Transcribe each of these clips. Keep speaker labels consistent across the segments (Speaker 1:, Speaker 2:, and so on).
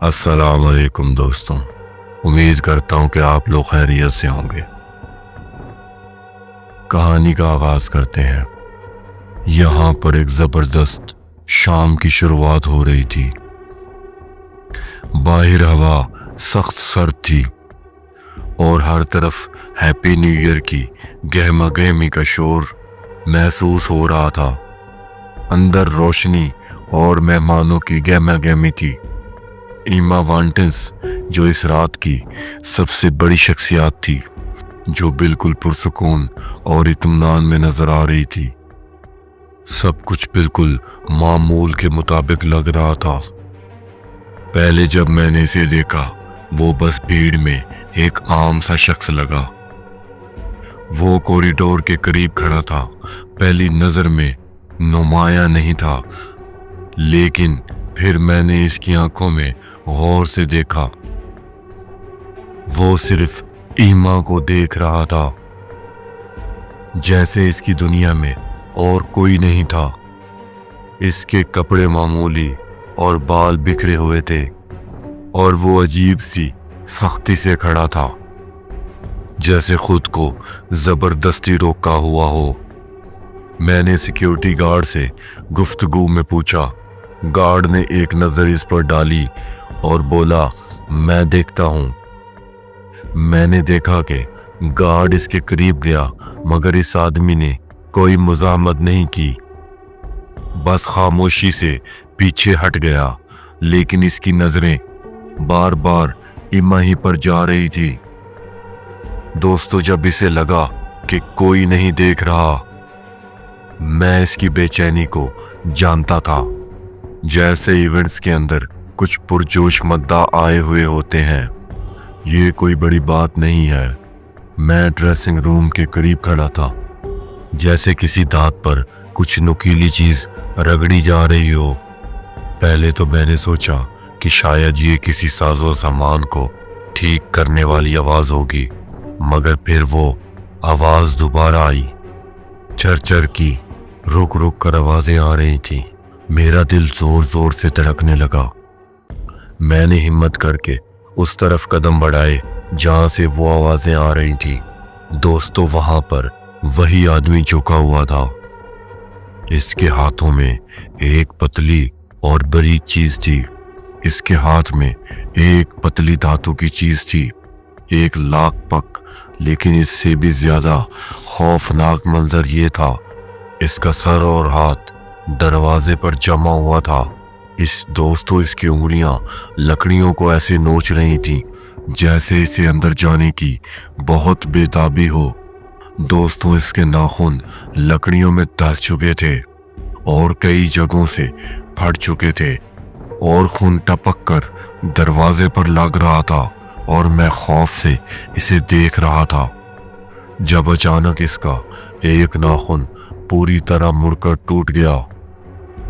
Speaker 1: अस्सलाम वालेकुम दोस्तों, उम्मीद करता हूँ कि आप लोग खैरियत से होंगे। कहानी का आगाज करते हैं। यहाँ पर एक ज़बरदस्त शाम की शुरुआत हो रही थी। बाहर हवा सख्त सर्द थी और हर तरफ हैप्पी न्यू ईयर की गहमा गहमी का शोर महसूस हो रहा था। अंदर रोशनी और मेहमानों की गहमा गहमी थी। ईमा वांटिस, जो इस रात की सबसे बड़ी शख्सियत थी, जो बिल्कुल पुरसुकून और इत्मीनान में नजर आ रही थी। सब कुछ बिल्कुल मामूल के मुताबिक लग रहा था। पहले जब मैंने इसे देखा, वो बस भीड़ में एक आम सा शख्स लगा। वो कॉरिडोर के करीब खड़ा था। पहली नजर में नुमाया नहीं था, लेकिन फिर मैंने इसकी आंखों में गौर से देखा। वो सिर्फ ईमा को देख रहा था, जैसे इसकी दुनिया में और कोई नहीं था। इसके कपड़े मामूली और बाल बिखरे हुए थे और वो अजीब सी सख्ती से खड़ा था, जैसे खुद को जबरदस्ती रोका हुआ हो। मैंने सिक्योरिटी गार्ड से गुफ्तगू में पूछा। गार्ड ने एक नजर इस पर डाली और बोला, मैं देखता हूं। मैंने देखा कि गार्ड इसके करीब गया, मगर इस आदमी ने कोई मुज़ाहमत नहीं की, बस खामोशी से पीछे हट गया। लेकिन इसकी नजरें बार बार इमा ही पर जा रही थी। दोस्तों, जब इसे लगा कि कोई नहीं देख रहा, मैं इसकी बेचैनी को जानता था। जैसे इवेंट्स के अंदर कुछ पुरजोश मद्दा आए हुए होते हैं। ये कोई बड़ी बात नहीं है। मैं ड्रेसिंग रूम के करीब खड़ा था, जैसे किसी दांत पर कुछ नुकीली चीज रगड़ी जा रही हो। पहले तो मैंने सोचा कि शायद ये किसी साजो सामान को ठीक करने वाली आवाज होगी, मगर फिर वो आवाज दोबारा आई। चर की रुक रुक कर आवाजें आ रही थी। मेरा दिल जोर जोर से धड़कने लगा। मैंने हिम्मत करके उस तरफ कदम बढ़ाए जहां से वो आवाजें आ रही थी। दोस्तों, वहां पर वही आदमी झुका हुआ था। इसके हाथों में एक पतली और बारीक चीज थी। इसके हाथ में एक पतली धातु की चीज थी, एक लाख पक। लेकिन इससे भी ज्यादा खौफनाक मंजर ये था, इसका सर और हाथ दरवाजे पर जमा हुआ था। दोस्तों, इसकी उंगलियां लकड़ियों को ऐसे नोच रही थी जैसे इसे अंदर जाने की बहुत बेताबी हो। दोस्तों, इसके नाखून लकड़ियों में धंस चुके थे और कई जगहों से फट चुके थे और खून टपक कर दरवाजे पर लग रहा था और मैं खौफ से इसे देख रहा था। जब अचानक इसका एक नाखून पूरी तरह मुड़कर टूट गया,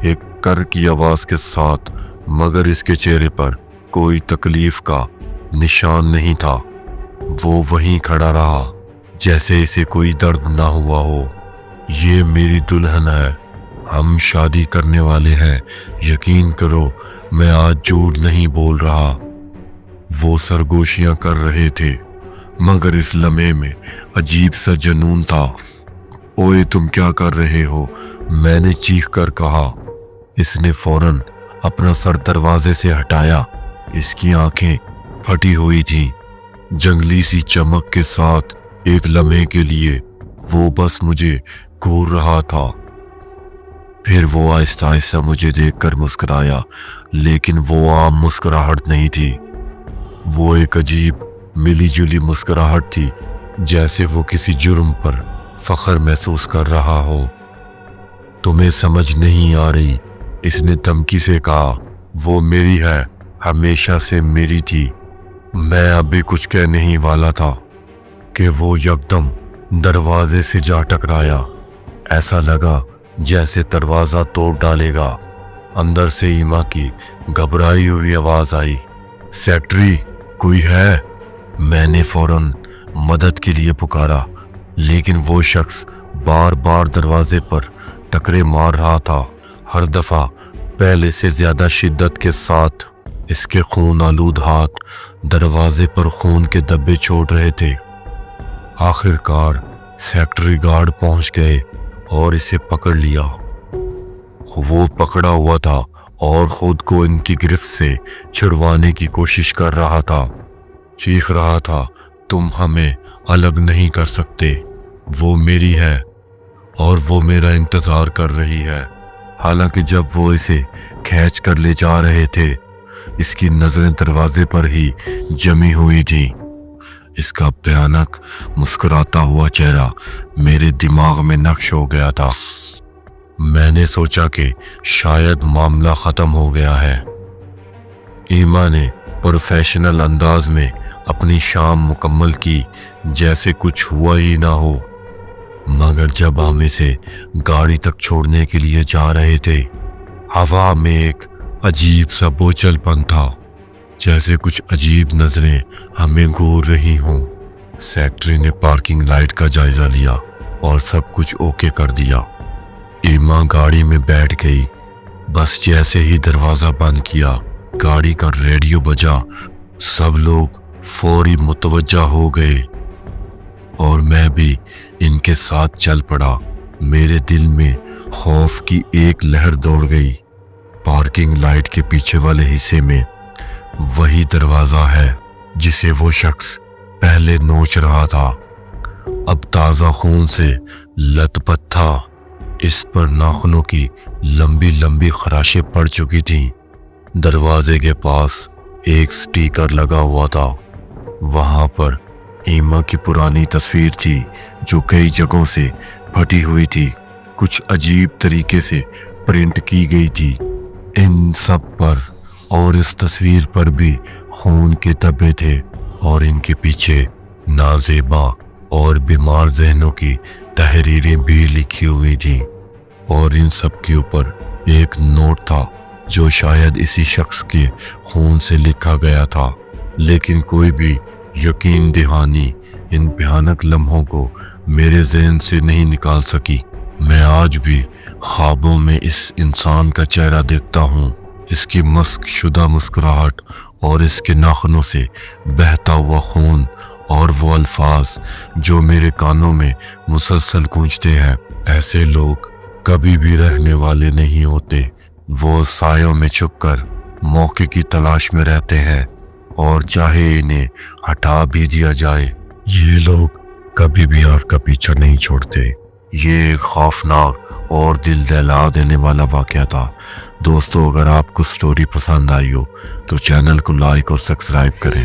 Speaker 1: एक कर की आवाज के साथ, मगर इसके चेहरे पर कोई तकलीफ का निशान नहीं था। वो वहीं खड़ा रहा, जैसे इसे कोई दर्द ना हुआ हो। ये मेरी दुल्हन है, हम शादी करने वाले हैं। यकीन करो, मैं आज झूठ नहीं बोल रहा। वो सरगोशियां कर रहे थे, मगर इस लम्हे में अजीब सा जुनून था। ओए, तुम क्या कर रहे हो? मैंने चीख कर कहा। इसने फौरन अपना सर दरवाजे से हटाया। इसकी आंखें फटी हुई थीं, जंगली सी चमक के साथ। एक लम्हे के लिए वो बस मुझे घूर रहा था। फिर वो आहिस्ता आहिस्ता मुझे देखकर मुस्कुराया, लेकिन वो आम मुस्कुराहट नहीं थी। वो एक अजीब मिली जुली मुस्कुराहट थी, जैसे वो किसी जुर्म पर फख्र महसूस कर रहा हो। तुम्हें समझ नहीं आ रही, इसने धमकी से कहा। वो मेरी है, हमेशा से मेरी थी। मैं अभी कुछ कहने ही वाला था कि वो यकदम दरवाजे से जा टकराया। ऐसा लगा जैसे दरवाजा तोड़ डालेगा। अंदर से ईमा की घबराई हुई आवाज आई, सेक्रेटरी, कोई है? मैंने फौरन मदद के लिए पुकारा, लेकिन वो शख्स बार बार दरवाजे पर टकरे मार रहा था, हर दफा पहले से ज्यादा शिद्दत के साथ। اس کے خون آلود ہاتھ دروازے پر خون کے دبے چھوڑ رہے تھے۔ آخر کار سیکٹری گارڈ پہنچ گئے اور اسے پکڑ لیا۔ وہ پکڑا ہوا تھا اور خود کو ان کی گرفت سے چھڑوانے کی کوشش کر رہا تھا، چیخ رہا تھا، تم ہمیں الگ نہیں کر سکتے، وہ میری ہے اور وہ میرا انتظار کر رہی ہے۔ حالانکہ جب وہ اسے کھینچ کر لے جا رہے تھے، اس کی نظریں دروازے پر ہی جمی ہوئی تھی۔ اس کا بھیانک مسکراتا ہوا چہرہ میرے دماغ میں نقش ہو گیا تھا۔ میں نے سوچا کہ شاید معاملہ ختم ہو گیا ہے۔ ایما نے پروفیشنل انداز میں اپنی شام مکمل کی جیسے کچھ ہوا ہی نہ ہو، مگر جب ہم اسے گاڑی تک چھوڑنے کے لیے جا رہے تھے، ہوا میں ایک عجیب سا بوچھل پن تھا، جیسے کچھ عجیب نظریں ہمیں گھور رہی ہوں۔ سیکٹری نے پارکنگ لائٹ کا جائزہ لیا اور سب کچھ اوکے کر دیا۔ ایما گاڑی میں بیٹھ گئی۔ بس جیسے ہی دروازہ بند کیا، گاڑی کا ریڈیو بجا، سب لوگ فوری متوجہ ہو گئے اور میں بھی ان کے ساتھ چل پڑا۔ میرے دل میں خوف کی ایک لہر دوڑ گئی۔ پارکنگ لائٹ کے پیچھے والے حصے میں وہی دروازہ ہے جسے وہ شخص پہلے نوچ رہا تھا، اب تازہ خون سے لت پت تھا۔ اس پر ناخنوں کی لمبی لمبی خراشیں پڑ چکی تھیں۔ دروازے کے پاس ایک سٹیکر لگا ہوا تھا، وہاں پر ایما کی پرانی تصویر تھی جو کئی جگہوں سے پھٹی ہوئی تھی، کچھ عجیب طریقے سے پرنٹ کی گئی تھی۔ ان سب پر اور اس تصویر پر بھی خون کے دھبے تھے اور ان کے پیچھے نازیبا اور بیمار ذہنوں کی تحریریں بھی لکھی ہوئی تھیں، اور ان سب کے اوپر ایک نوٹ تھا جو شاید اسی شخص کے خون سے لکھا گیا تھا، لیکن کوئی بھی یقین دہانی ان بھیانک لمحوں کو میرے ذہن سے نہیں نکال سکی۔ میں آج بھی خوابوں میں اس انسان کا چہرہ دیکھتا ہوں، اس کی مسک شدہ مسکراہٹ اور اس کے ناخنوں سے بہتا ہوا خون، اور وہ الفاظ جو میرے کانوں میں مسلسل گونجتے ہیں، ایسے لوگ کبھی بھی رہنے والے نہیں ہوتے، وہ سایوں میں چھپ کر موقع کی تلاش میں رہتے ہیں، اور چاہے انہیں ہٹا بھی دیا جائے، یہ لوگ کبھی بھی آپ کا پیچھا نہیں چھوڑتے۔ یہ ایک خوفناک اور دل دہلا دینے والا واقعہ تھا۔ دوستو، اگر آپ کو سٹوری پسند آئی ہو تو چینل کو لائک اور سبسکرائب کریں۔